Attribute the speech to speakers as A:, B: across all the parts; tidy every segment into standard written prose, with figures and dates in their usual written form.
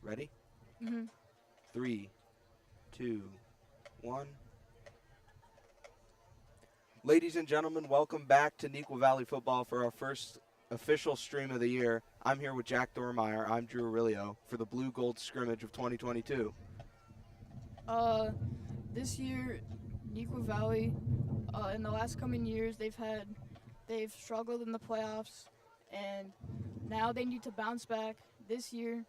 A: Ready?
B: Mm-hmm.
A: 3, 2, 1. Ladies and gentlemen, welcome back to Neuqua Valley Football for our first official stream of the year. I'm here with Jack Dormeyer. I'm Drew Aurelio for the Blue Gold Scrimmage of 2022.
B: This year, Neuqua Valley, in the last coming years, they've struggled in the playoffs, and now they need to bounce back. This year,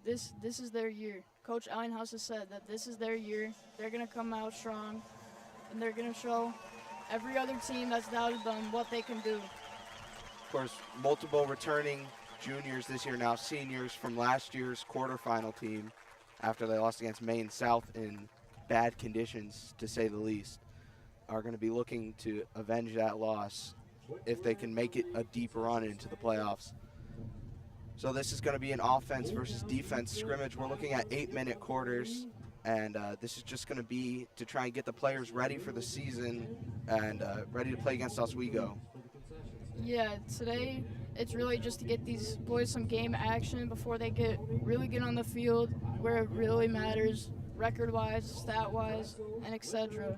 B: this is their year. Coach Allenhouse has said that this is their year. They're gonna come out strong, and they're gonna show every other team that's doubted them what they can do.
A: Of course, multiple returning juniors this year, now seniors from last year's quarterfinal team after they lost against Maine South in bad conditions, to say the least, are going to be looking to avenge that loss if they can make it a deep run into the playoffs. So this is going to be an offense versus defense scrimmage. We're looking at 8-minute quarters, and this is just going to be to try and get the players ready for the season and ready to play against Oswego.
B: Yeah, today it's really just to get these boys some game action before they really get on the field where it really matters, record-wise, stat-wise, and etc.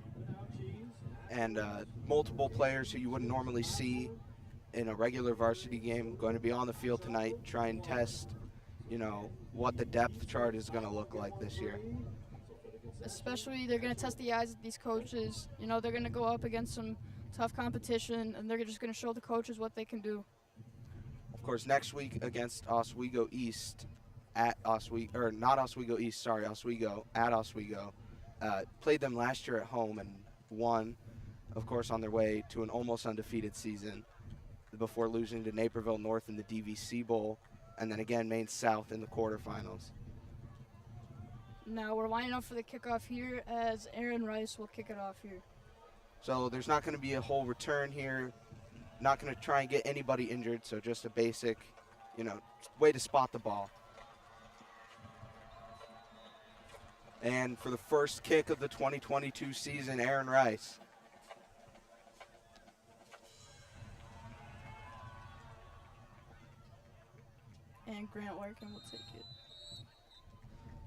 A: And multiple players who you wouldn't normally see in a regular varsity game going to be on the field tonight, try and test, what the depth chart is going to look like this year.
B: Especially, they're going to test the eyes of these coaches. They're going to go up against some tough competition, and they're just going to show the coaches what they can do.
A: Of course, next week against Oswego East at Oswego, or not Oswego East, sorry, Oswego at Oswego. Played them last year at home and won, of course, on their way to an almost undefeated season before losing to Naperville North in the DVC Bowl, and then again Maine South in the quarterfinals.
B: Now we're lining up for the kickoff here as Aaron Rice will kick it off here.
A: So there's not going to be a whole return here. Not going to try and get anybody injured, so just a basic, way to spot the ball. And for the first kick of the 2022 season, Aaron Rice.
B: And Grant Larkin will take it.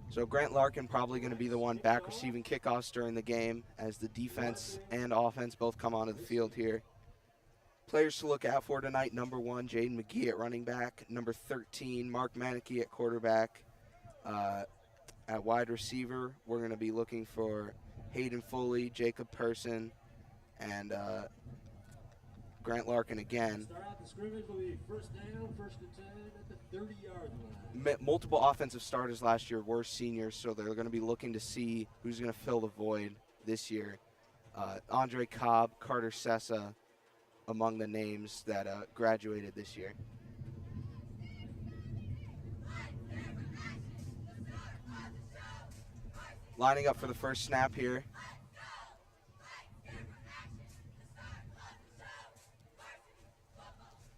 A: So Grant Larkin probably going to be the one back receiving kickoffs during the game as the defense and offense both come onto the field here. Players to look out for tonight: number 1, Jaden McGee at running back; number 13, Mark Manicky at quarterback. At wide receiver, we're going to be looking for Hayden Foley, Jacob Person, and Grant Larkin again.
C: Start out the scrimmage will be first down, 1st and 10 at the 30-yard line.
A: Multiple offensive starters last year were seniors, so they're going to be looking to see who's going to fill the void this year. Andre Cobb, Carter Sessa, among the names that graduated this year. Lining up for the first snap here.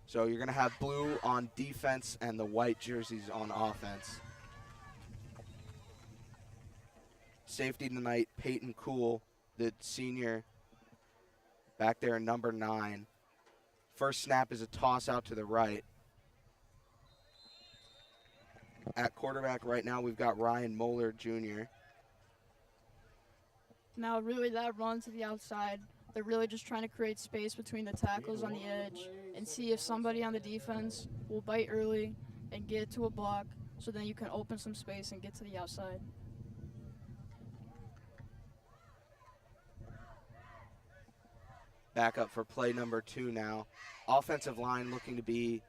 A: So you're going to have blue on defense and the white jerseys on offense. Safety tonight, Peyton Cool, the senior back there in number 9. First snap is a toss out to the right. At quarterback right now, we've got Ryan Moeller Jr.
B: Now really that run to the outside, they're really just trying to create space between the tackles on the edge and see if somebody on the defense will bite early and get to a block so then you can open some space and get to the outside.
A: Back up for play number 2 now. Offensive line looking to be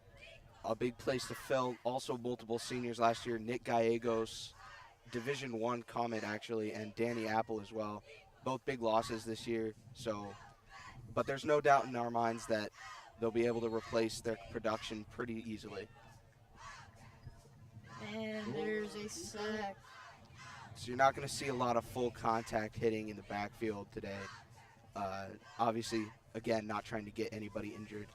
A: a big place to fill. Also multiple seniors last year. Nick Gallegos, Division I commit actually, and Danny Apple as well. Both big losses this year. But there's no doubt in our minds that they'll be able to replace their production pretty easily.
B: And there's a sack.
A: So you're not going to see a lot of full contact hitting in the backfield today. Obviously, again, not trying to get anybody injured.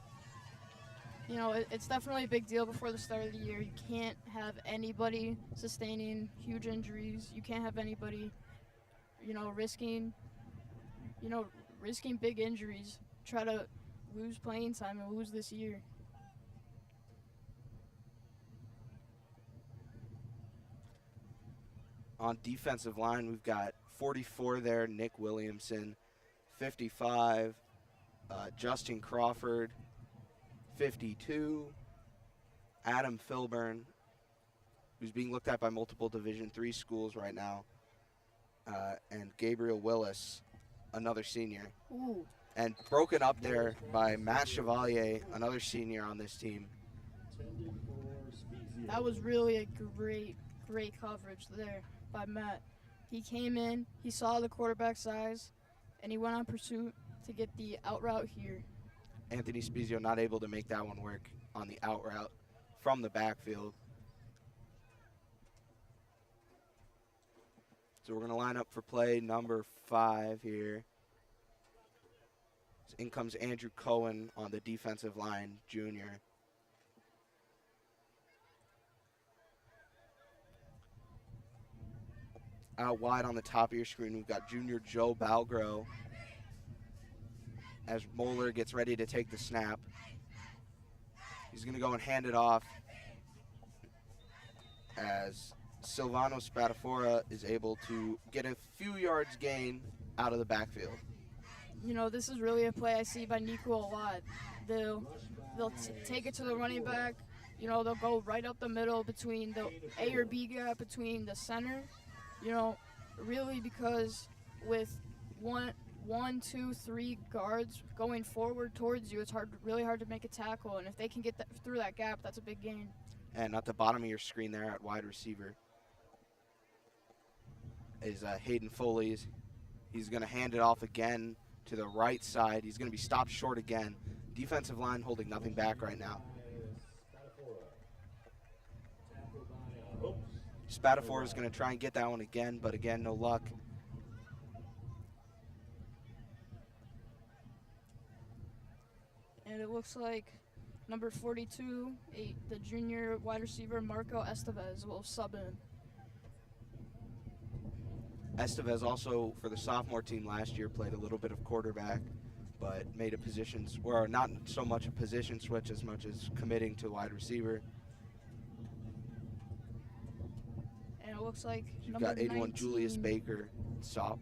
B: It's definitely a big deal before the start of the year. You can't have anybody sustaining huge injuries. You can't have anybody, risking big injuries. Try to lose playing time and lose this year.
A: On defensive line, we've got 44 there, Nick Williamson. 55, Justin Crawford. 52, Adam Filburn, who's being looked at by multiple Division III schools right now. And Gabriel Willis, another senior.
B: Ooh.
A: And broken up there by Matt Chevalier, another senior on this team.
B: That was really a great coverage there by Matt. He came in, he saw the quarterback's eyes, and he went on pursuit to get the out route here.
A: Anthony Spezio not able to make that one work on the out route from the backfield. So we're going to line up for play number 5 here. So in comes Andrew Cohen on the defensive line, junior. Out wide on the top of your screen, we've got junior Joe Balgro as Moeller gets ready to take the snap. He's going to go and hand it off as Silvano Spadafora is able to get a few yards gain out of the backfield.
B: You know, this is really a play I see by Nico a lot. They'll take it to the running back. You know, they'll go right up the middle between the A or B gap between the center. You know, really because with one, 2, 3 guards going forward towards you, it's really hard to make a tackle. And if they can get through that gap, that's a big gain.
A: And at the bottom of your screen there at wide receiver is Hayden Foley's. He's going to hand it off again to the right side. He's going to be stopped short again. Defensive line holding nothing back right now. Spadafora is going to try and get that one again, but again, no luck.
B: And it looks like number 42, the junior wide receiver, Marco Estevez, will sub in.
A: Estevez also, for the sophomore team last year, played a little bit of quarterback, but made a position, or not so much a position switch as much as committing to wide receiver.
B: And it looks like
A: You've
B: number
A: got 81
B: 19,
A: Julius Baker, Scott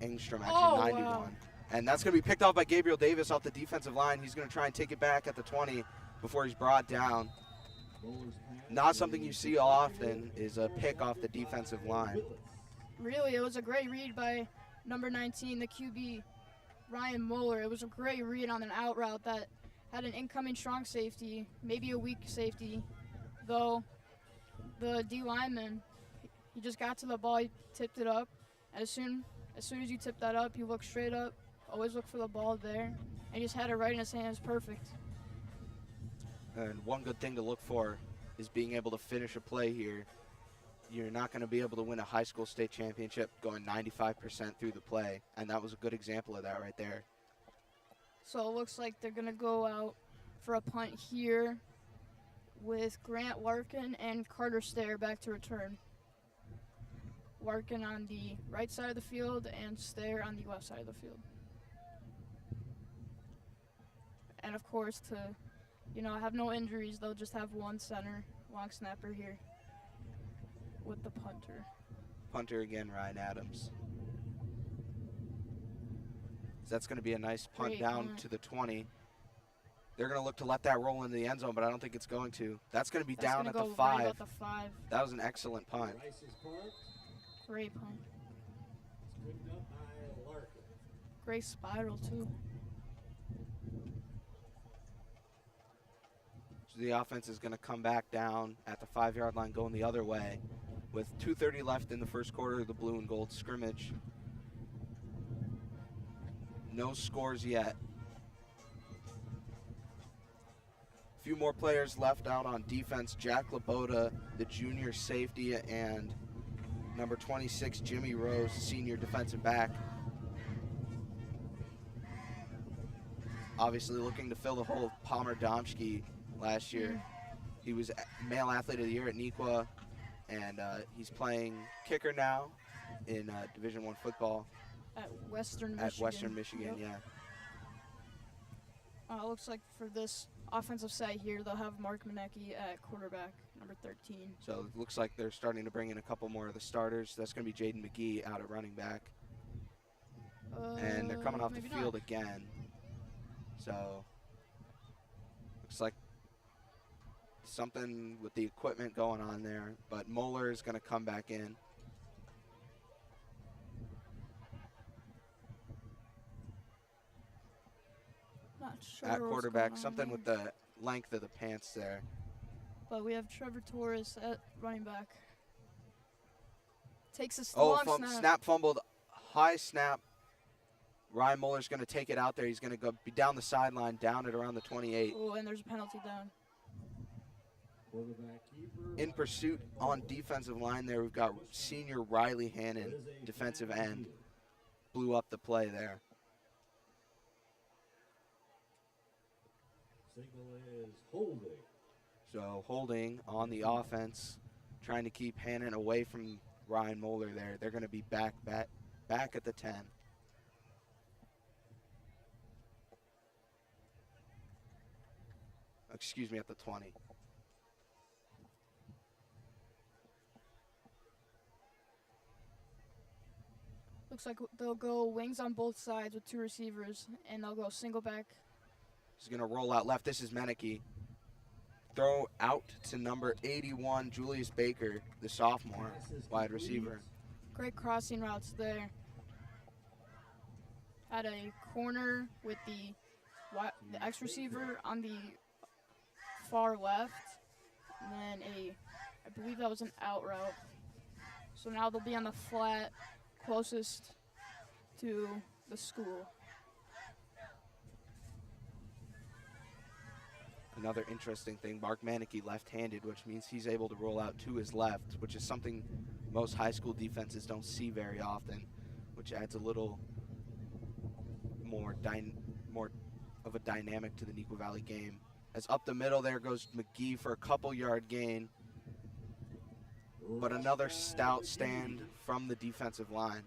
A: Engstrom, actually 91.
B: Wow.
A: And that's going to be picked off by Gabriel Davis off the defensive line. He's going to try and take it back at the 20 before he's brought down. Not something you see often is a pick off the defensive line.
B: Really, it was a great read by number 19, the QB, Ryan Mueller. It was a great read on an out route that had an incoming strong safety, maybe a weak safety, though the D lineman, he just got to the ball, he tipped it up, and as soon as you tip that up, you look straight up, always look for the ball there, and he just had it right in his hands, perfect.
A: And one good thing to look for is being able to finish a play here. You're not going to be able to win a high school state championship going 95% through the play, and that was a good example of that right there.
B: So it looks like they're going to go out for a punt here with Grant Larkin and Carter Stair back to return. Larkin on the right side of the field and Stair on the left side of the field. And of course, to have no injuries, they'll just have one center, long snapper here with the punter.
A: Punter again, Ryan Adams. So that's going to be a nice punt
B: Great
A: down
B: punt.
A: to the 20. They're going to look to let that roll into the end zone, but I don't think it's going to. That's going to be down at the 5.
B: Right at the 5.
A: That was an excellent punt.
B: Great punt.
C: It's picked up by Larkin.
B: Great spiral, too.
A: So the offense is going to come back down at the 5-yard line going the other way. With 2:30 left in the first quarter of the blue and gold scrimmage. No scores yet. A few more players left out on defense. Jack Laboda, the junior safety, and number 26, Jimmy Rose, senior defensive back. Obviously looking to fill the hole of Palmer Domsky last year. He was male athlete of the year at Nequa, and he's playing kicker now in Division I football.
B: At Western Michigan.
A: At Western Michigan,
B: Yep.
A: yeah.
B: Looks like for this offensive set here. They'll have Mark Manecki at quarterback, number 13.
A: So it looks like they're starting to bring in a couple more of the starters. That's going to be Jaden McGee out at running back. And they're coming off the
B: maybe
A: field
B: not.
A: again. So looks like something with the equipment going on there. But Moeller is going to come back in.
B: Not sure
A: At
B: what's
A: quarterback,
B: going on
A: something with
B: there.
A: the length of the pants there.
B: But we have Trevor Torres at running back. Takes a
A: Oh,
B: long
A: snap fumbled, high snap. Ryan Moeller's going to take it out there. He's going to go be down the sideline, down at around the 28.
B: Oh, and there's a penalty down.
C: Quarterback keeper.
A: In pursuit on defensive line there, we've got senior Riley Hannon, defensive end. Blew up the play there.
C: Signal is holding.
A: So holding on the offense, trying to keep Hannon away from Ryan Moeller there. They're going to be back at the 10. Excuse me, at the 20.
B: Looks like they'll go wings on both sides with two receivers, and they'll go single back.
A: He's going to roll out left. This is Meneke. Throw out to number 81, Julius Baker, the sophomore wide receiver.
B: Great crossing routes there. At a corner with the X receiver on the far left, and then I believe that was an out route. So now they'll be on the flat closest to the school.
A: Another interesting thing, Mark Maneke left-handed, which means he's able to roll out to his left, which is something most high school defenses don't see very often, which adds a little more of a dynamic to the Neuqua Valley game. As up the middle there goes McGee for a couple-yard gain, but another stout stand from the defensive line.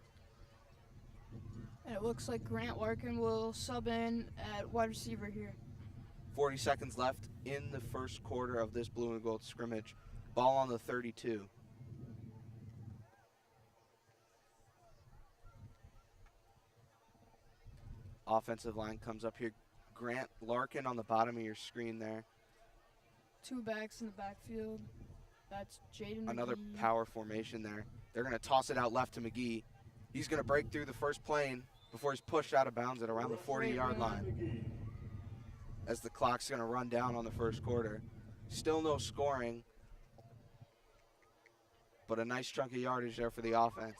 B: And it looks like Grant Larkin will sub in at wide receiver here.
A: 40 seconds left in the first quarter of this blue and gold scrimmage. Ball on the 32. Offensive line comes up here. Grant Larkin on the bottom of your screen there.
B: Two backs in the backfield. That's Jaden
A: Another
B: McGee.
A: power formation there. They're going to toss it out left to McGee. He's going to break through the first plane before he's pushed out of bounds at around the 40-yard line. As the clock's going to run down on the first quarter. Still no scoring, but a nice chunk of yardage there for the offense.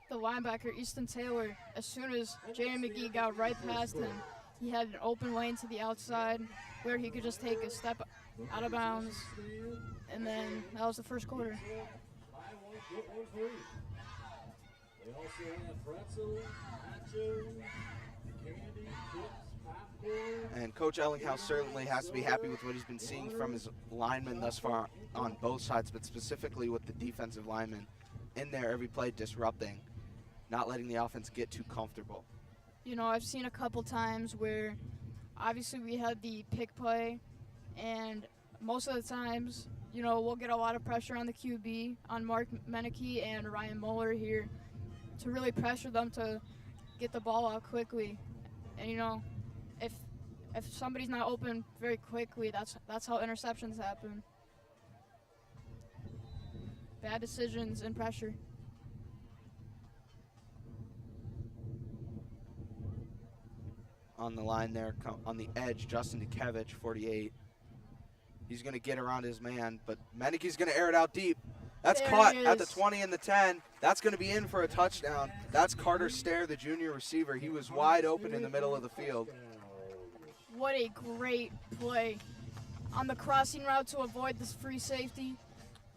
B: The linebacker, Easton Taylor, as soon as Jaden McGee got right past him, he had an open lane to the outside where he could just take a step out of bounds, and then that was the first quarter.
C: They also have pretzel, nacho, candy, chips, popcorn.
A: And Coach Ellinghaus certainly has to be happy with what he's been seeing from his linemen thus far on both sides, but specifically with the defensive linemen in there every play disrupting, not letting the offense get too comfortable.
B: You know, I've seen a couple times where obviously we had the pick play, and most of the times, you know, we'll get a lot of pressure on the QB, on Mark Meneke and Ryan Moeller here, to really pressure them to get the ball out quickly. And, you know, if somebody's not open very quickly, that's how interceptions happen. Bad decisions and pressure.
A: On the line there, on the edge, Justin Dukevich, 48. He's going to get around his man, but Meneke's going to air it out deep. That's
B: There
A: caught
B: he
A: at the
B: is.
A: 20 and the 10. That's going to be in for a touchdown. That's Carter Stair, the junior receiver. He was wide open in the middle of the field.
B: What a great play. On the crossing route to avoid this free safety,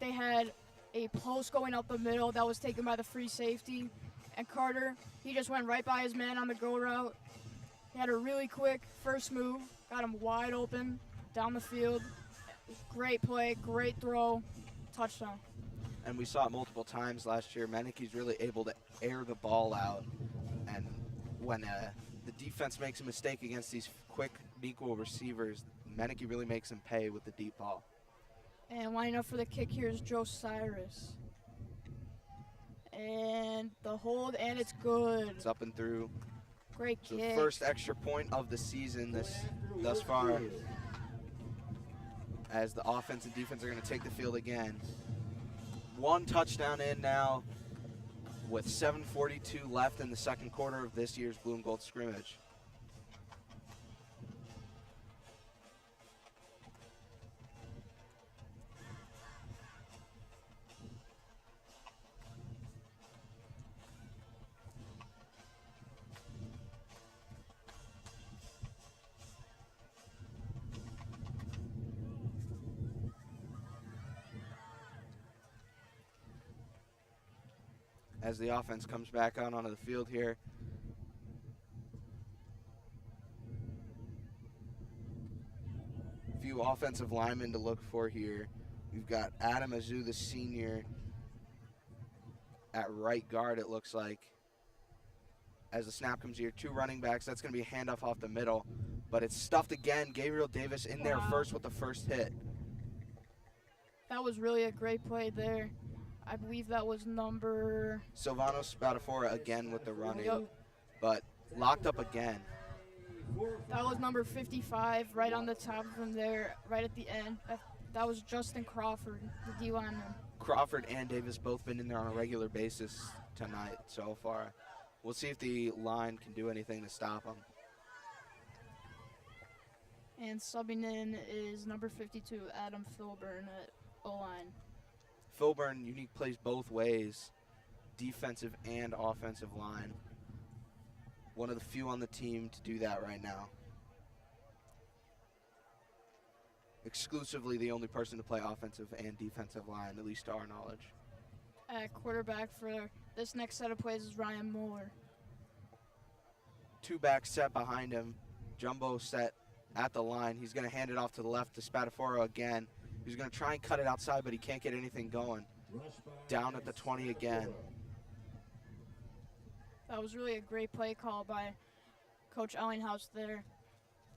B: they had a post going up the middle that was taken by the free safety. And Carter, he just went right by his man on the go route. He had a really quick first move, got him wide open down the field. Great play, great throw, touchdown.
A: And we saw it multiple times last year. Meneke's really able to air the ball out. And when the defense makes a mistake against these quick Neuqua receivers, Menike really makes him pay with the deep ball.
B: And lining up for the kick here is Joe Cyrus. And the hold, and it's good.
A: It's up and through.
B: Great
A: So
B: kick.
A: first extra point of the season thus far, as the offense and defense are going to take the field again. One touchdown in now with 7:42 left in the second quarter of this year's Blue and Gold scrimmage. As the offense comes back out onto the field here. A few offensive linemen to look for here. We've got Adam Azu, the senior, at right guard, it looks like. As the snap comes here, 2 running backs. That's going to be a handoff off the middle. But it's stuffed again. Gabriel Davis in there first with the first hit.
B: That was really a great play there. I believe that was number...
A: Silvano Spadafora again with the running,
B: Yep.
A: but locked up again.
B: That was number 55, right on the top of him there, right at the end. That was Justin Crawford, the D lineman.
A: Crawford and Davis both been in there on a regular basis tonight so far. We'll see if the line can do anything to stop them.
B: And subbing in is number 52, Adam Filburn at O-line.
A: Filburn, Unique plays both ways, defensive and offensive line. One of the few on the team to do that right now. Exclusively the only person to play offensive and defensive line, at least to our knowledge.
B: At quarterback for this next set of plays is Ryan Mueller.
A: 2 backs set behind him. Jumbo set at the line. He's going to hand it off to the left to Spadafora again. He's going to try and cut it outside, but he can't get anything going. Down at the 20 again.
B: That was really a great play call by Coach Ellinghaus there.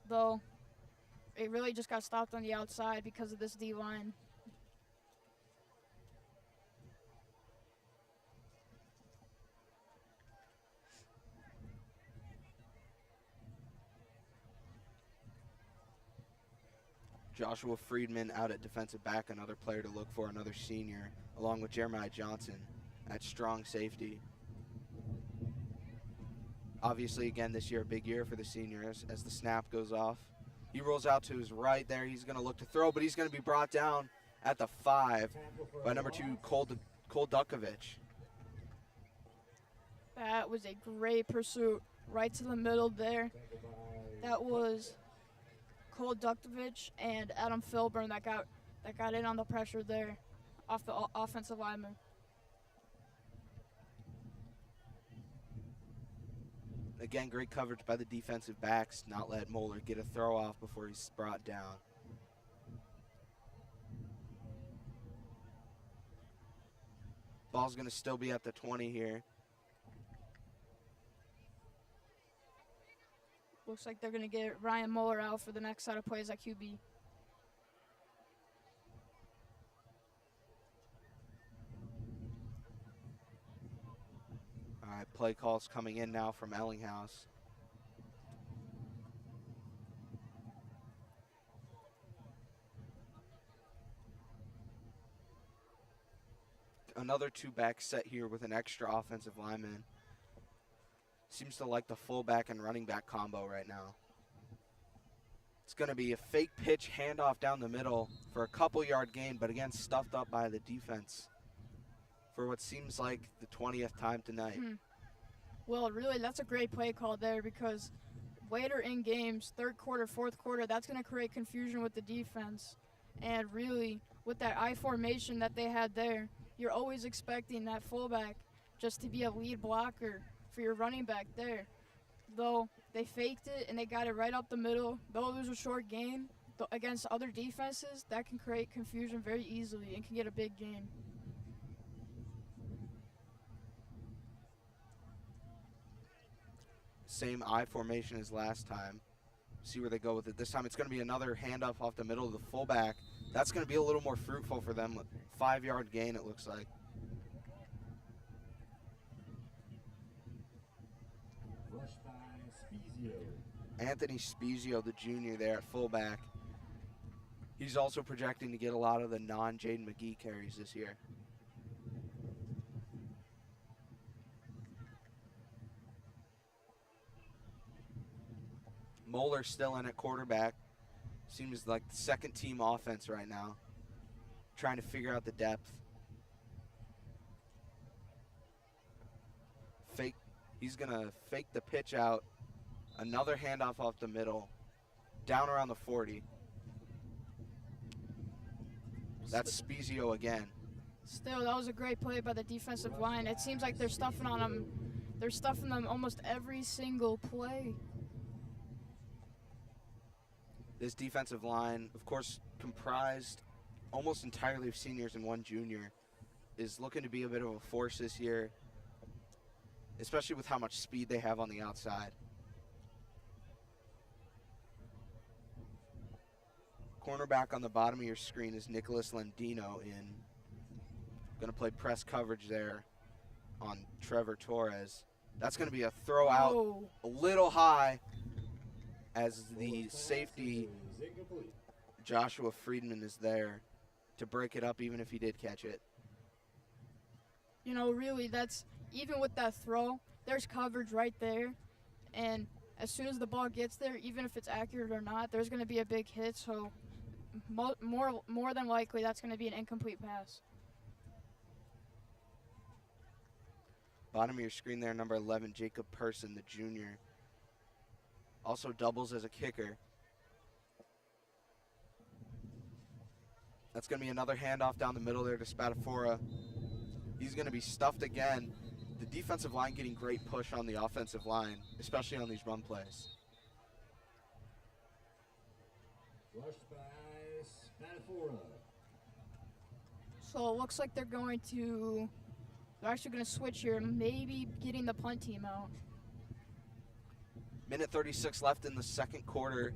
B: Though, it really just got stopped on the outside because of this D-line.
A: Joshua Friedman out at defensive back, another player to look for, another senior, along with Jeremiah Johnson at strong safety. Obviously, again, this year, a big year for the seniors as the snap goes off. He rolls out to his right there. He's going to look to throw, but he's going to be brought down at the 5 by number 2, Cole Dukovic.
B: That was a great pursuit right to the middle there. That was Cole Dukovic and Adam Filburn that got in on the pressure there off the offensive lineman.
A: Again, great coverage by the defensive backs, not let Moeller get a throw off before he's brought down. Ball's going to still be at the 20 here.
B: Looks like they're going to get Ryan Mueller out for the next set of plays at QB.
A: All right, play calls coming in now from Ellinghaus. Another 2-back set here with an extra offensive lineman. Seems to like the fullback and running back combo right now. It's going to be a fake pitch handoff down the middle for a couple-yard gain, but again, stuffed up by the defense for what seems like the 20th time tonight.
B: Well, really, that's a great play call there because later in games, third quarter, fourth quarter, that's going to create confusion with the defense. And really, with that I formation that they had there, you're always expecting that fullback just to be a lead blocker for your running back there. Though they faked it and they got it right up the middle, though it was a short gain, against other defenses, that can create confusion very easily and can get a big gain.
A: Same I formation as last time. see where they go with it. This time it's going to be another handoff off the middle of the fullback. That's going to be a little more fruitful for them. 5-yard gain, it looks like.
C: Rush by Spezio.
A: Anthony Spezio, the junior there at fullback. He's also projecting to get a lot of the non-Jaden McGee carries this year. Moeller still in at quarterback. Seems like the second team offense right now. Trying to figure out the depth. He's going to fake the pitch out. Another handoff off the middle. Down around the 40. That's Spezio again.
B: Still, that was a great play by the defensive line. It seems like they're stuffing on them. They're stuffing them almost every single play.
A: This defensive line, of course, comprised almost entirely of seniors and one junior, is looking to be a bit of a force this year, especially with how much speed they have on the outside. Cornerback on the bottom of your screen is Nicholas Lendino in. Going to play press coverage there on Trevor Torres. That's going to be a throw out a little high as the safety Joshua Friedman is there to break it up even if he did catch it.
B: You know, really, that's even with that throw, there's coverage right there. And as soon as the ball gets there, even if it's accurate or not, there's going to be a big hit. So more than likely, that's going to be an incomplete pass.
A: Bottom of your screen there, number 11, Jacob Person, the junior. Also doubles as a kicker. That's going to be another handoff down the middle there to Spatafora. He's going to be stuffed again. The defensive line getting great push on the offensive line, especially on these run plays.
C: Rushed by Spatafora.
B: So it looks like they're actually going to switch here, maybe getting the punt team out.
A: Minute 36 left in the second quarter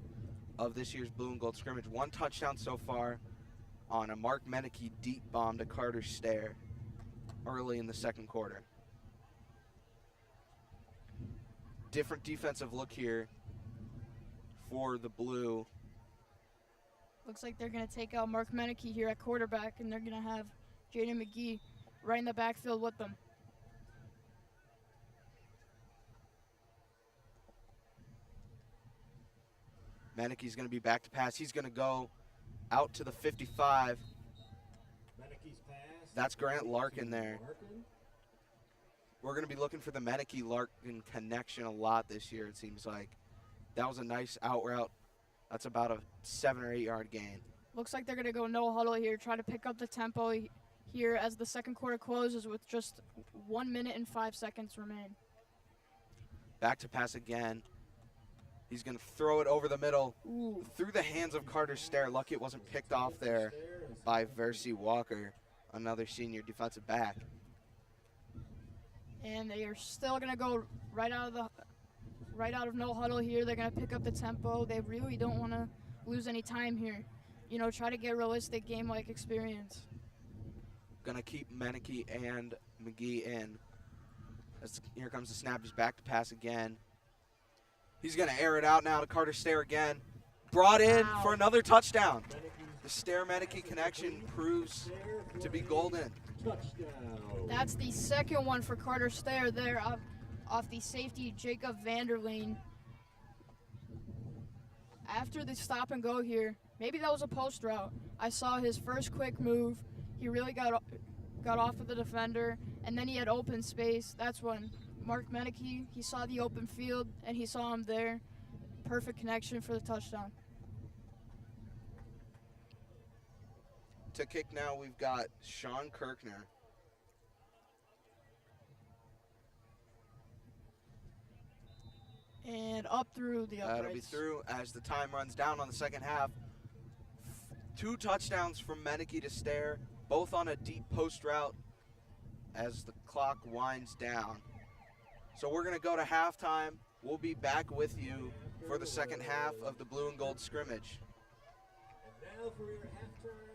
A: of this year's Blue and Gold scrimmage. One touchdown so far on a Mark Meneke deep bomb to Carter Stair early in the second quarter. Different defensive look here for the Blue.
B: Looks like they're going to take out Mark Meneke here at quarterback, and they're going to have Jaden McGee right in the backfield with them.
A: Meneke's going to be back to pass. He's going to go out to the 55.
C: Meneke's pass.
A: That's Grant Larkin there. We're going to be looking for the Meneke-Larkin connection a lot this year, it seems like. That was a nice out route. That's about a 7 or 8 yard gain.
B: Looks like they're going to go no huddle here, try to pick up the tempo here as the second quarter closes with just 1 minute and 5 seconds remain.
A: Back to pass again. He's going to throw it over the middle.
B: Ooh.
A: Through the hands of Carter Stair. Lucky it wasn't picked off there by Versi Walker, another senior defensive back.
B: And they are still going to go right out of no huddle here. They're going to pick up the tempo. They really don't want to lose any time here. You know, try to get realistic game-like experience.
A: Going to keep Meneke and McGee in. Here comes the snap. He's back to pass again. He's going to air it out now to Carter Stair again. Brought in for another touchdown. The Stair-Meneke connection proves to be golden.
C: Touchdown.
B: That's the second one for Carter Stair there off the safety Jacob Vanderleen. After the stop and go here, maybe that was a post route. I saw his first quick move. He really got off of the defender, and then he had open space. That's when Mark Meneke, he saw the open field, and he saw him there. Perfect connection for the touchdown.
A: To kick now, we've got Sean Kirkner.
B: And up through the uprights.
A: That'll be through as the time runs down on the second half. 2 touchdowns from Meneke to Stair, both on a deep post route as the clock winds down. So we're going to go to halftime. We'll be back with you for the second half of the blue and gold scrimmage.
C: And now for your halftime.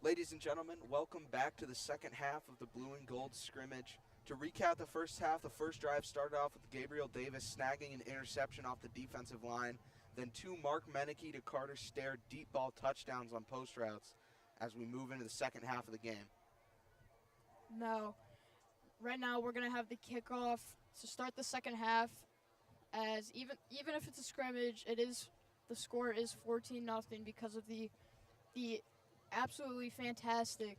A: Ladies and gentlemen, welcome back to the second half of the Blue and Gold scrimmage. To recap the first half, the first drive started off with Gabriel Davis snagging an interception off the defensive line, then 2 Mark Meneke to Carter Stair deep ball touchdowns on post routes as we move into the second half of the game.
B: Now, right now we're going to have the kickoff to start the second half. As even if it's a scrimmage, the score is 14-0 because of the absolutely fantastic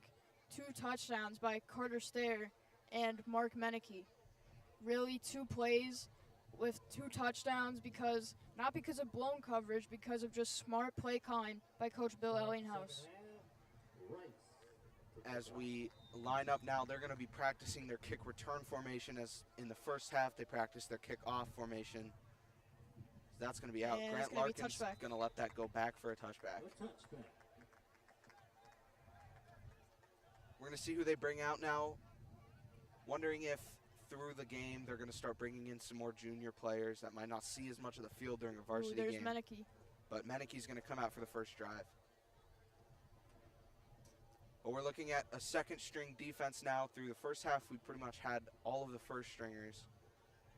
B: 2 touchdowns by Carter Stair and Mark Meneke. Really 2 plays with 2 touchdowns not because of blown coverage, because of just smart play calling by Coach Bill Ellinghaus.
A: As we line up now, they're going to be practicing their kick return formation, as in the first half they practiced their kick off formation. So that's going to be out.
B: And
A: Grant Larkin's going to let that go back for a touchback. We're going to see who they bring out now. Wondering if through the game they're going to start bringing in some more junior players that might not see as much of the field during a varsity
B: there's
A: game.
B: Meneke.
A: But Meneke's going to come out for the first drive. But we're looking at a second string defense now. Through the first half, we pretty much had all of the first stringers.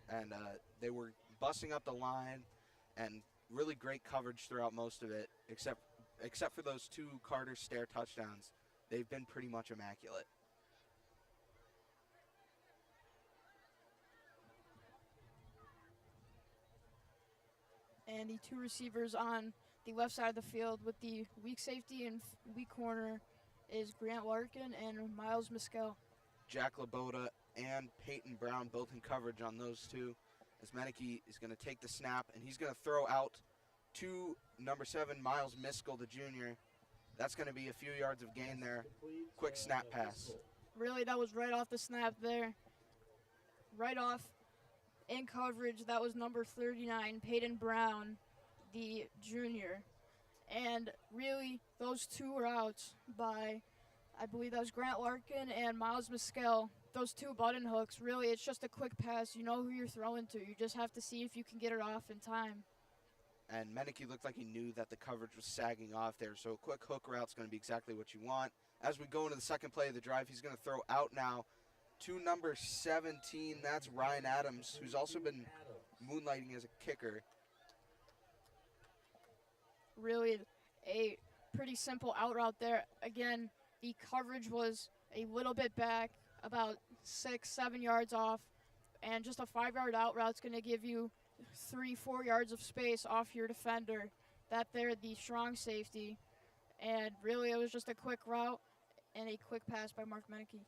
A: And they were busting up the line and really great coverage throughout most of it, except for those 2 Carter Stair touchdowns. They've been pretty much immaculate.
B: And the 2 receivers on the left side of the field with the weak safety and weak corner is Grant Larkin and Miles Miskell.
A: Jack Laboda and Peyton Brown both in coverage on those 2. As Meneke is going to take the snap, and he's going to throw out to number 7, Miles Miskell, the junior. That's going to be a few yards of gain there. Quick snap pass.
B: Really, that was right off the snap there. Right off in coverage, that was number 39, Peyton Brown, the junior. And really, those 2 were out by, I believe that was Grant Larkin and Miles Miskell. Those 2 button hooks, really, it's just a quick pass. You know who you're throwing to. You just have to see if you can get it off in time.
A: And Meneke looked like he knew that the coverage was sagging off there, so a quick hook route's going to be exactly what you want. As we go into the second play of the drive, he's going to throw out now to number 17. That's Ryan Adams, who's also been moonlighting as a kicker.
B: Really a pretty simple out route there. Again, the coverage was a little bit back, about 6-7 yards off, and just a 5-yard out route's going to give you 3-4 yards of space off your defender. That there, the strong safety, and really it was just a quick route and a quick pass by Mark Meneke.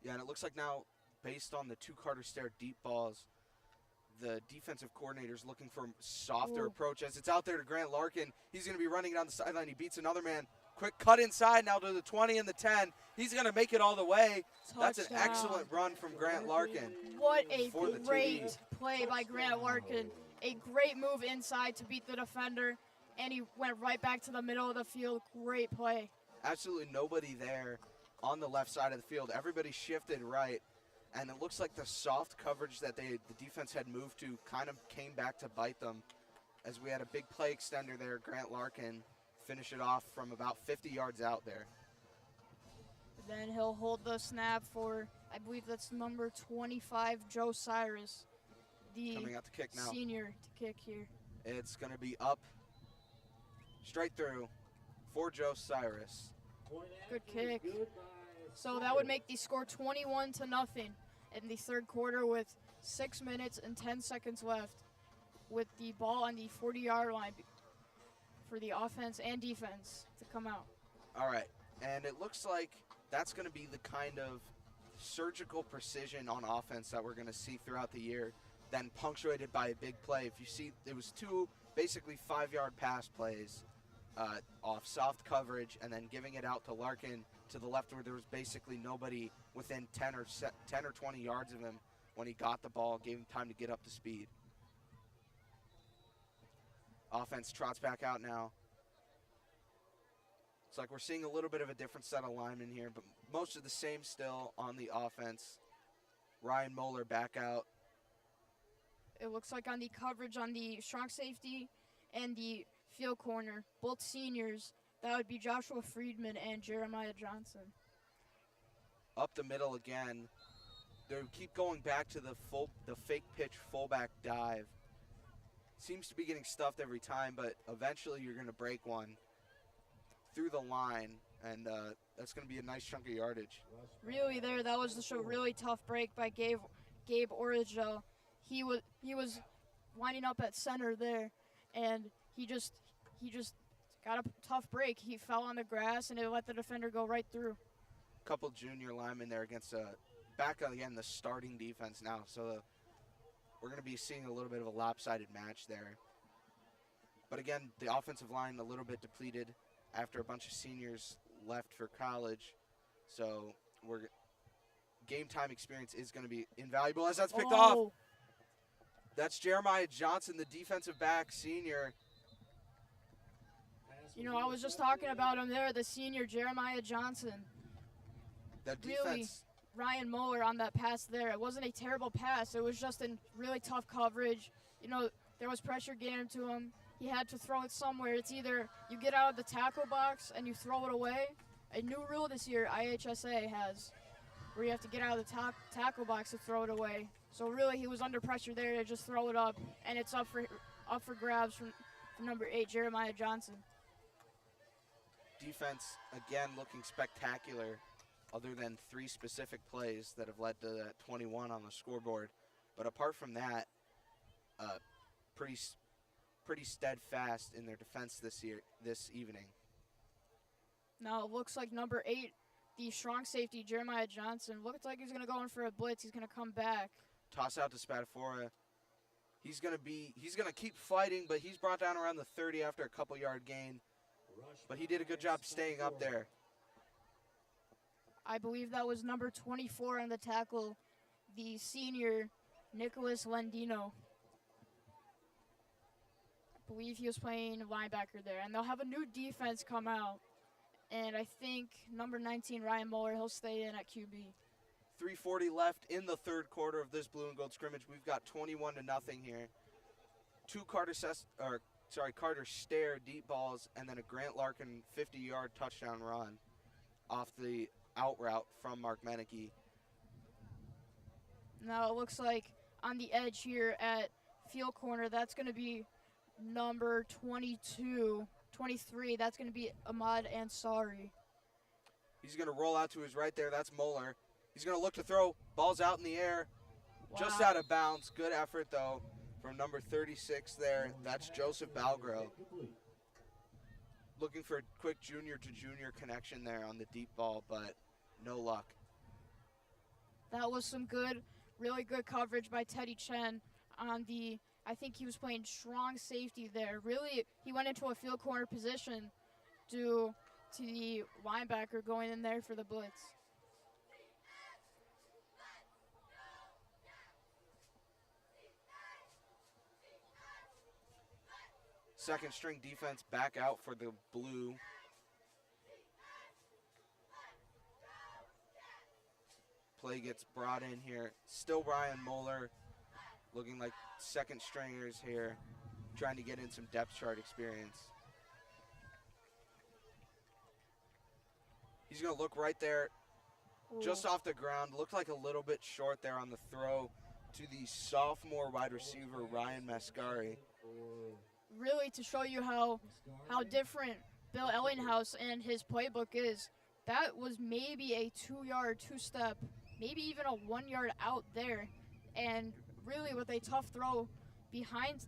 A: Yeah, and it looks like now, based on the 2 Carter Stair deep balls, the defensive coordinator's looking for a softer approach as it's out there to Grant Larkin. He's going to be running down the sideline. He beats another man. Quick cut inside now to the 20 and the 10. He's going to make it all the way.
B: Touchdown.
A: That's an excellent run from Grant Larkin.
B: What a great play by Grant Larkin. A great move inside to beat the defender, and he went right back to the middle of the field. Great play.
A: Absolutely nobody there on the left side of the field. Everybody shifted right. And it looks like the soft coverage that the defense had moved to kind of came back to bite them, as we had a big play extender there. Grant Larkin finish it off from about 50 yards out there.
B: Then he'll hold the snap for, I believe that's number 25, Joe Cyrus, the
A: coming out to kick now.
B: Senior to kick here.
A: It's going to be up straight through for Joe Cyrus.
B: Good kick. So that would make the score 21-0 in the third quarter with 6 minutes and 10 seconds left, with the ball on the 40-yard line for the offense and defense to come out.
A: All right, and it looks like that's going to be the kind of surgical precision on offense that we're going to see throughout the year, then punctuated by a big play. If you see, it was 2 basically 5-yard pass plays off soft coverage, and then giving it out to Larkin to the left, where there was basically nobody within 10 or 20 yards of him when he got the ball, gave him time to get up to speed. Offense trots back out now. It's like we're seeing a little bit of a different set of linemen here, but most of the same still on the offense. Ryan Moeller back out.
B: It looks like on the coverage on the strong safety and the field corner, both seniors, That would be Joshua Friedman and Jeremiah Johnson.
A: Up the middle again. They keep going back to the fake pitch fullback dive. Seems to be getting stuffed every time, but eventually you're going to break one through the line, and that's going to be a nice chunk of yardage.
B: Really that was just a really tough break by Gabe Origel. He was winding up at center there, and he just got a tough break. He fell on the grass, and it let the defender go right through.
A: Couple junior linemen there against back again the starting defense now, so we're going to be seeing a little bit of a lopsided match there. But again, the offensive line a little bit depleted after a bunch of seniors left for college, so game time experience is going to be invaluable as that's picked off. That's Jeremiah Johnson, the defensive back senior.
B: You know, I was just talking about him there, the senior Jeremiah Johnson.
A: The defense.
B: Really, Ryan Muller on that pass there. It wasn't a terrible pass. It was just in really tough coverage. You know, there was pressure getting to him. He had to throw it somewhere. It's either you get out of the tackle box and you throw it away. A new rule this year IHSA has where you have to get out of the tackle box to throw it away. So really he was under pressure there to just throw it up, and it's up for grabs from number 8, Jeremiah Johnson.
A: Defense, again, looking spectacular, other than 3 specific plays that have led to that 21 on the scoreboard. But apart from that, pretty steadfast in their defense this evening.
B: Now it looks like number 8, the strong safety, Jeremiah Johnson, looks like he's going to go in for a blitz. He's going to come back.
A: Toss out to Spadafora. He's going to keep fighting, but he's brought down around the 30 after a couple-yard gain. But he did a good job staying up there.
B: I believe that was number 24 on the tackle, the senior Nicholas Lendino. I believe he was playing linebacker there. And they'll have a new defense come out. And I think number 19, Ryan Muller, he'll stay in at QB.
A: 3:40 left in the third quarter of this blue and gold scrimmage. We've got 21-0 here. 2 Carter Stair deep balls, and then a Grant Larkin 50-yard touchdown run off the out route from Mark Meneke.
B: Now it looks like on the edge here at field corner, that's going to be number 23. That's going to be Ahmad Ansari.
A: He's going to roll out to his right there. That's Muller. He's going to look to throw. Ball's out in the air.
B: Wow.
A: Just out of bounds. Good effort, though, from number 36 there. That's Joseph Balgro. Looking for a quick junior-to-junior connection there on the deep ball, but no luck.
B: That was some really good coverage by Teddy Chen on I think he was playing strong safety there. Really, he went into a field corner position due to the linebacker going in there for the blitz.
A: Second string defense back out for the blue. Play gets brought in here. Still Ryan Muller looking like second stringers here, trying to get in some depth chart experience. He's going to look right there, just off the ground. Looked like a little bit short there on the throw to the sophomore wide receiver, Ryan Mascari.
B: Really, to show you how different Bill Ellinghaus and his playbook is, that was maybe a 2-yard, 2-step, maybe even a 1-yard out there. And really with a tough throw behind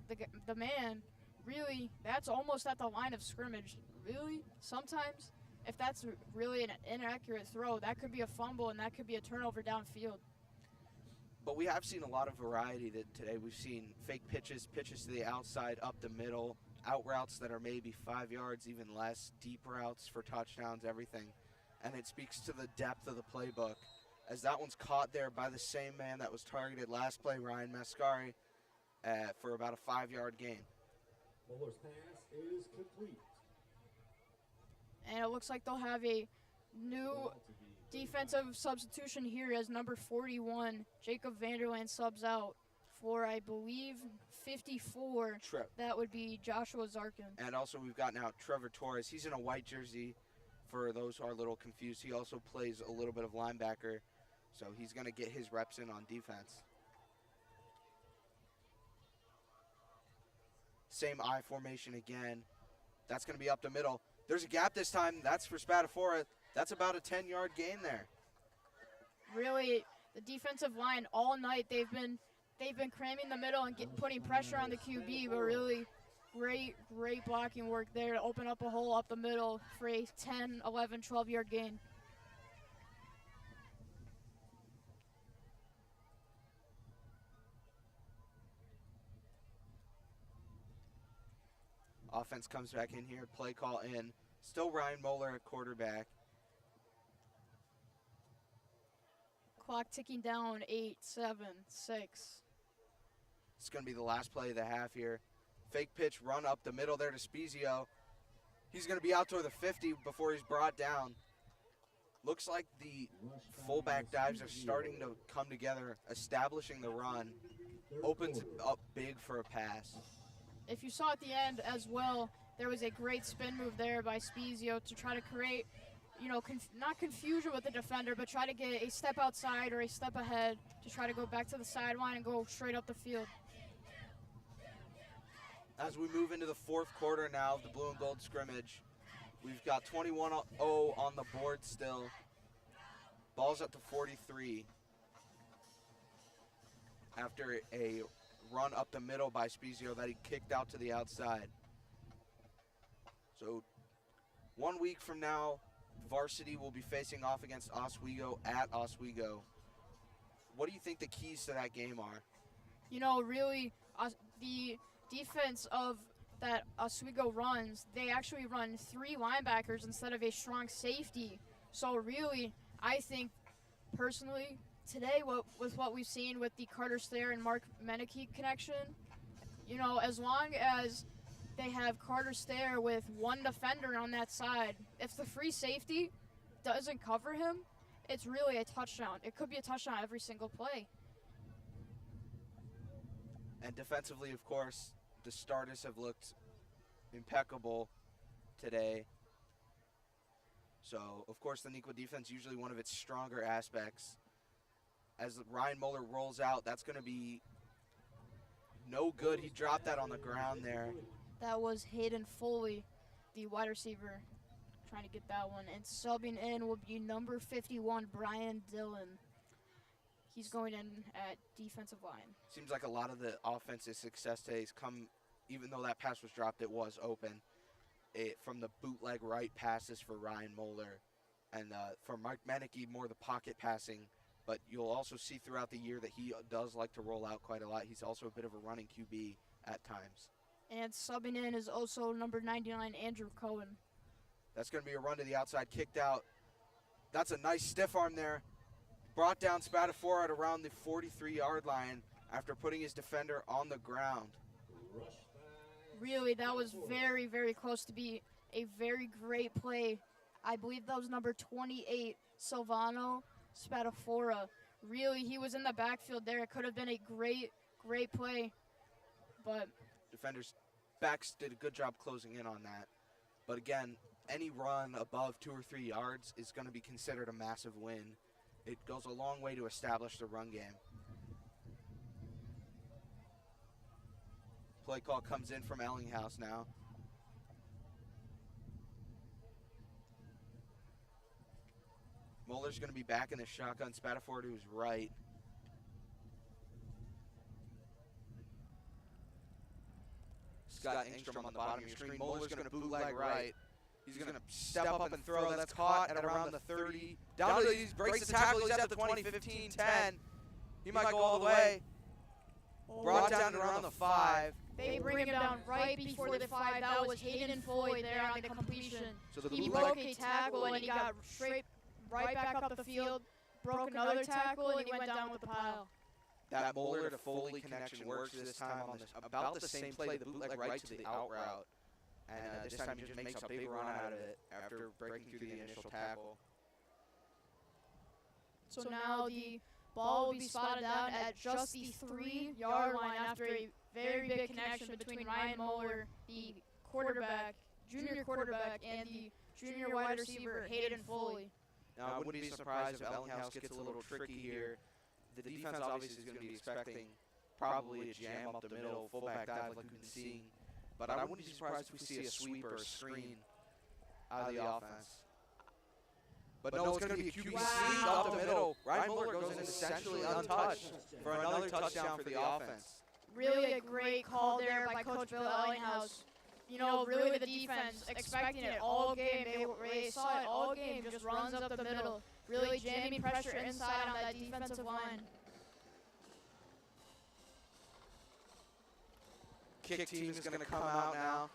B: the man, really, that's almost at the line of scrimmage. Really, sometimes, if that's really an inaccurate throw, that could be a fumble and that could be a turnover downfield.
A: But we have seen a lot of variety today. We've seen fake pitches to the outside, up the middle, out routes that are maybe 5 yards, even less, deep routes for touchdowns, everything. And it speaks to the depth of the playbook, as that one's caught there by the same man that was targeted last play, Ryan Mascari, for about a 5-yard gain.
C: Muller's pass is complete.
B: And it looks like they'll have a new defensive substitution here as number 41, Jacob Vanderland, subs out for, I believe, 54. That would be Joshua Zarkin.
A: And also we've got now Trevor Torres. He's in a white jersey for those who are a little confused. He also plays a little bit of linebacker, so he's going to get his reps in on defense. Same I formation again. That's going to be up the middle. There's a gap this time. That's for Spadafora. That's about a 10-yard gain there.
B: Really, the defensive line all night, they've been cramming the middle and putting pressure on the QB, but really great blocking work there to open up a hole up the middle for a 10, 11, 12-yard gain.
A: Offense comes back in here, play call in. Still Ryan Moeller at quarterback.
B: Clock ticking down, 8, 7, 6.
A: It's going to be the last play of the half here. Fake pitch, run up the middle there to Spezio. He's going to be out toward the 50 before he's brought down. Looks like the fullback dives are starting to come together, establishing the run. Opens it up big for a pass.
B: If you saw at the end as well, there was a great spin move there by Spezio to try to create, not confusion with the defender, but try to get a step outside or a step ahead to try to go back to the sideline and go straight up the field.
A: As we move into the fourth quarter now of the blue and gold scrimmage, we've got 21-0 on the board still. Ball's up to 43 after a run up the middle by Spezio that he kicked out to the outside. So 1 week from now, varsity will be facing off against Oswego at Oswego. What do you think the keys to that game are?
B: Really, the defense of that Oswego runs, they actually run 3 linebackers instead of a strong safety. So really, I think personally, today with what we've seen with the Carter Stair and Mark Meneke connection, as long as they have Carter Stair with 1 defender on that side, if the free safety doesn't cover him, it's really a touchdown. It could be a touchdown every single play.
A: And defensively, of course, the starters have looked impeccable today. So, of course, the Neuqua defense usually one of its stronger aspects. As Ryan Moeller rolls out, that's going to be no good. He dropped that on the ground there.
B: That was Hayden Foley, the wide receiver, trying to get that one. And subbing in will be number 51, Brian Dillon. He's going in at defensive line.
A: Seems like a lot of the offensive success today has come, even though that pass was dropped, it was open. From the bootleg right passes for Ryan Moeller. And for Mark Meneke, more the pocket passing. But you'll also see throughout the year that he does like to roll out quite a lot. He's also a bit of a running QB at times.
B: And subbing in is also number 99, Andrew Cohen.
A: That's going to be a run to the outside, kicked out. That's a nice stiff arm there. Brought down Spadafora at around the 43-yard line after putting his defender on the ground.
B: Really, that was very, very close to be a very great play. I believe that was number 28, Silvano Spadafora. Really, he was in the backfield there. It could have been a great, great play. But
A: defenders' backs did a good job closing in on that. But again, any run above 2 or 3 yards is going to be considered a massive win. It goes a long way to establish the run game. Play call comes in from Ellinghouse now. Moeller's going to be back in the shotgun. Spadafora to his right. Scott Engstrom on the bottom of your screen. Moeller's going to bootleg right. He's going to step up and throw. That's caught at around the 30. Down to he breaks the tackle. He's at the 20, 15, 10. He might go all the way. Brought down to around the 5.
B: They bring him down right before the 5. That was Hayden Foley there on the completion.
A: So
B: he broke a tackle and he got straight right back up the field, broke another tackle, and he went down with the pile.
A: That Moeller to Foley connection works this time on this, about the same play, the bootleg right to the out route. And this time he just makes a big run out of it after breaking through the initial tackle.
B: So now the Ball will be spotted down at just the 3-yard line after a very big connection between Ryan Moeller, the quarterback, junior quarterback, and the junior wide receiver, Hayden Foley.
A: Now, I wouldn't be surprised if Ellinghouse gets a little tricky here. The defense obviously is going to be expecting probably a jam up the middle, fullback dive like we've been seeing. But I wouldn't be surprised if we see a sweep or a screen out of the offense. But no, it's going to be a QB sneak up the middle. Ryan Moeller goes in essentially untouched for another touchdown for the offense.
B: Really a great call there by Coach Bill Ellinghouse. You know, really the defense expecting it all game. They saw it all game, just runs up the middle. Really jamming pressure inside on that defensive line.
A: Kick team is going to come out now.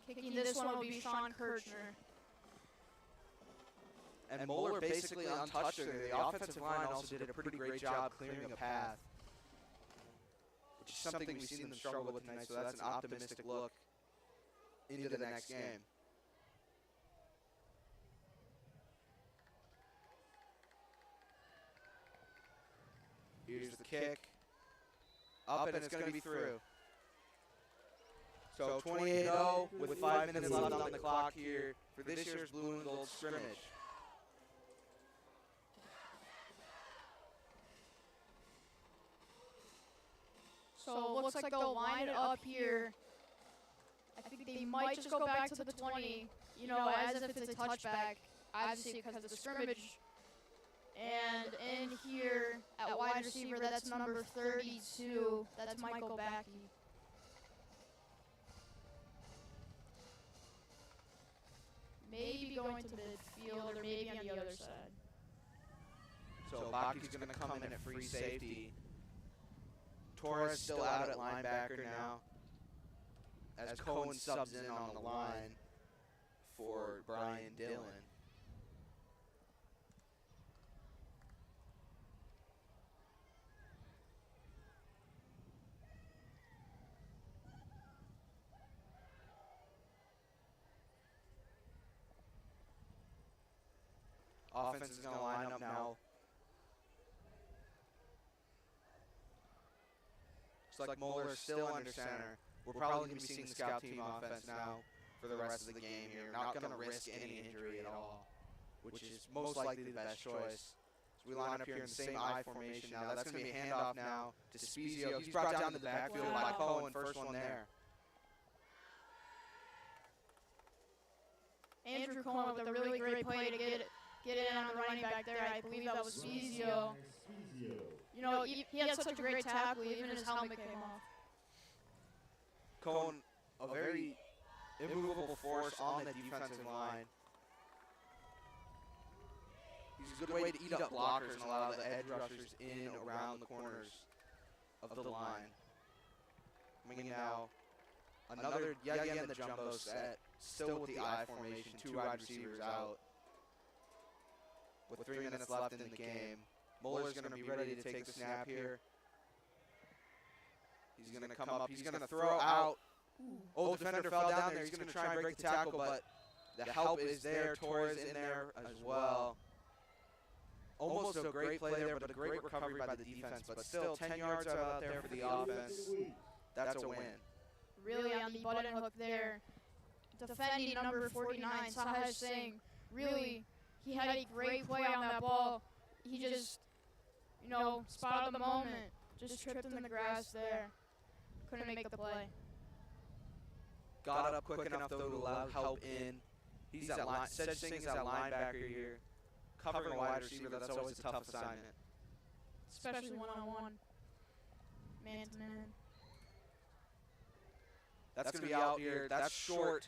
B: Kicking this one will be Sean Kirchner.
A: And Moeller basically untouched there. The offensive line also did a pretty great job clearing a path, which is something we've seen them struggle with tonight, so that's an optimistic look into the next game. Here's the kick. Up, and it's going to be through. So 28-0 with 5 minutes left on the clock here for this year's Blue and Gold Scrimmage.
B: So it looks like they'll line it up here. I think they might just go back to the 20, you know, as if it's a touchback, obviously because of the scrimmage. And in here at wide receiver, that's number 32. That's Michael Backey. Maybe going to midfield or maybe on the other side.
A: So Baki's going to come in at free safety. Torres still out at linebacker now, as Cohen subs in on the line for Brian Dillon. Offense is going to line up now. Looks like Moeller's still under center. We're probably going to be seeing the scout team offense now for the rest of the game here. Not going to risk any injury at all, which is most likely the best choice. So we line up here in the same I formation now. That's going to be a handoff now to Spezio. He's brought down to the backfield by Cohen, first one there.
B: Andrew Cohen with a really great play to get in on the running back there. I believe that was Spezio. You know, he had such a great tackle, even his helmet came off.
A: Cohen, a very immovable force on the defensive line. He's a good way to eat up blockers and allow the edge rushers in around the corners of the line. Coming now, another, yet again, the jumbo set, still with the I formation, 2 wide receivers out. With 3 minutes left in the game. Moeller's going to be ready to take the snap here. He's going to come up. He's going to throw out. Oh, the defender fell down there. He's going to try and break the tackle, but the help is there. Torres in there as well. Almost a great play there, but a great recovery by the defense. But still, 10 yards out there for the offense. That's a win.
B: Really on the button hook there. Defending number 49, Sahaj Singh. Really, he had a great play on that ball. He just, you know, spotted the moment. Just tripped in the grass there. Couldn't make the play.
A: Got up quick enough, though, to allow help in. He's at line. Sedge Singh is at linebacker here. Covering a wide receiver, that's always a tough assignment.
B: Especially one-on-one. Man-to-man.
A: That's going to be out here. That's short.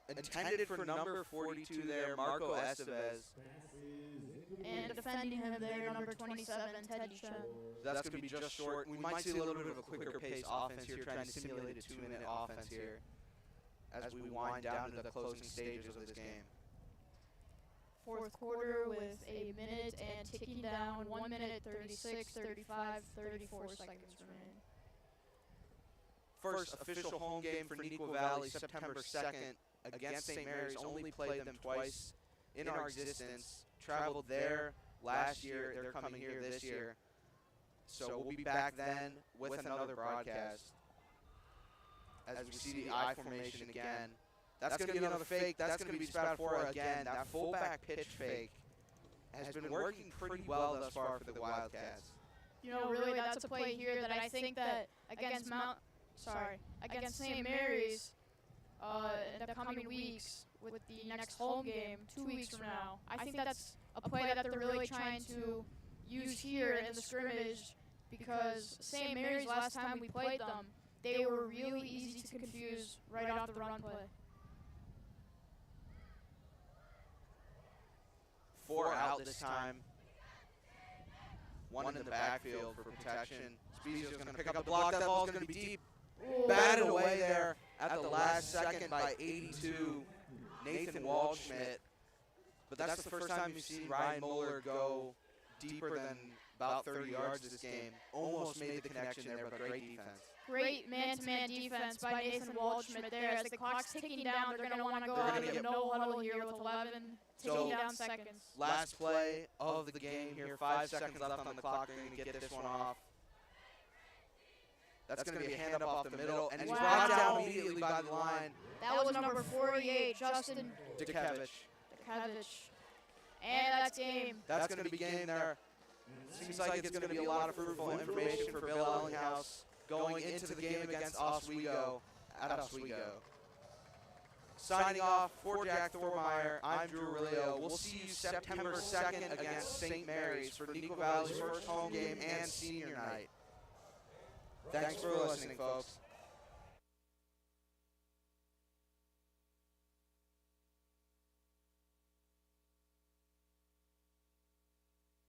A: Intended for number 42 there, Marco Estevez.
B: And defending him there, number 27, Teddy Chen.
A: That's going to be just short. We might see a little bit of a quicker pace offense here, trying to simulate a 2-minute offense here as we wind down to the closing stages of this game.
B: Fourth quarter with a minute and ticking down, 1 minute, 36, 35, 34 seconds remaining.
A: First official home game for Neuqua Valley, September 2nd against St. Mary's. Only played them twice in our existence. Traveled there last year. They're coming here this year. So we'll be back then with another broadcast as we see the I formation again. That's going to be another fake. That's going to be Spout 4 again. That fullback pitch fake has been working pretty well thus far for the Wildcats.
B: You know, really, that's a play here that I think that against against St. Mary's in the coming weeks with the next home game, 2 weeks from now, I think that's a play that they're really trying to use here in the scrimmage because St. Mary's, last time we played them, they were really easy to confuse right off the run play.
A: 4 out this time. 1 in the backfield for protection. Spezio's going to pick up the block. That ball's going to be deep. Batted away there at the last second by 82, Nathan Waldschmidt. But that's the first time you've seen Ryan Moeller go deeper than about 30 yards this game. Almost made the connection there, but great defense.
B: Great man-to-man defense by Nathan Waldschmidt there. As the clock's ticking down, they're going to want to go out of no huddle here with 11 ticking down seconds.
A: Last play of the game here, 5 seconds left on the clock. They're going to get this one off. That's going to be a hand up off the middle, and he's brought down immediately by the line.
B: That was number 48, Justin
A: Dukevich.
B: And that's game.
A: That's going to be game there. Seems like it's going to be a lot of fruitful information for Bill Ellinghaus going into the game against Oswego at Oswego. Signing off for Jack Thormeyer, I'm Drew Aurelio. We'll see you September 2nd against St. Mary's for Neuqua Valley's first home game and senior night. Thanks for listening, folks.